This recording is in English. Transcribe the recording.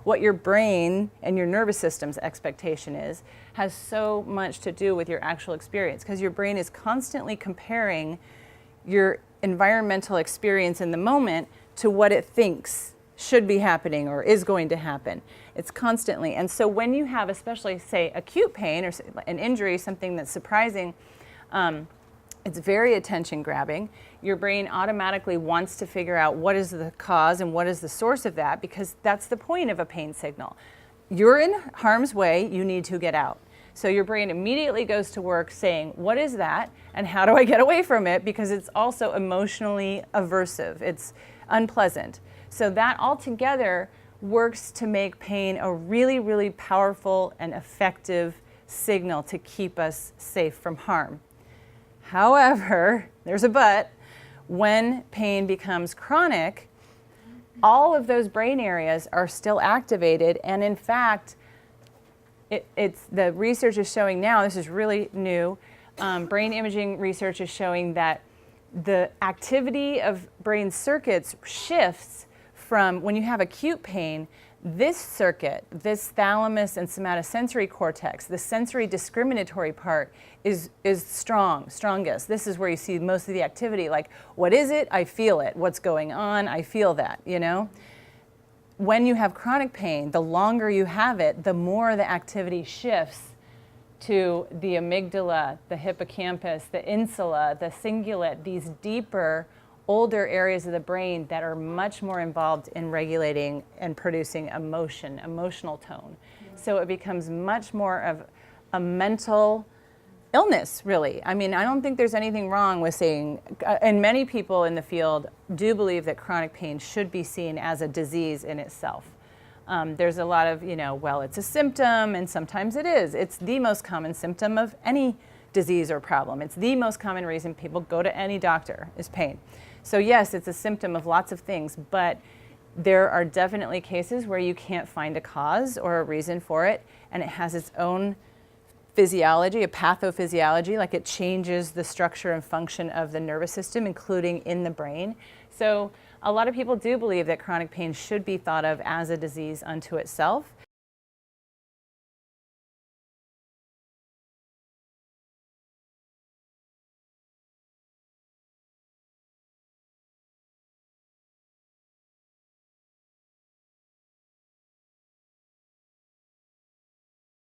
what your brain and your nervous system's expectation is has so much to do with your actual experience, because your brain is constantly comparing your environmental experience in the moment to what it thinks should be happening or is going to happen. It's constantly. And so when you have, especially say acute pain or an injury, something that's surprising, it's very attention grabbing. Your brain automatically wants to figure out what is the cause and what is the source of that, because that's the point of a pain signal. You're in harm's way, you need to get out. So your brain immediately goes to work saying, what is that and how do I get away from it? Because it's also emotionally aversive, it's unpleasant. So that altogether works to make pain a really, really powerful and effective signal to keep us safe from harm. However, there's a but, when pain becomes chronic, all of those brain areas are still activated, and in fact, the research is showing now, this is really new, brain imaging research is showing that the activity of brain circuits shifts from when you have acute pain. This circuit, this thalamus and somatosensory cortex, the sensory discriminatory part is strongest. This is where you see most of the activity, like, what is it? I feel it. What's going on? I feel that, you know? When you have chronic pain, the longer you have it, the more the activity shifts to the amygdala, the hippocampus, the insula, the cingulate, these deeper, older areas of the brain that are much more involved in regulating and producing emotional tone. So it becomes much more of a mental illness, really. I mean, I don't think there's anything wrong with saying, and many people in the field do believe that chronic pain should be seen as a disease in itself. There's a lot of, well, it's a symptom, and sometimes it is. It's the most common symptom of any disease or problem. It's the most common reason people go to any doctor is pain. So yes, it's a symptom of lots of things, but there are definitely cases where you can't find a cause or a reason for it, and it has its own physiology, a pathophysiology, like it changes the structure and function of the nervous system, including in the brain. So a lot of people do believe that chronic pain should be thought of as a disease unto itself.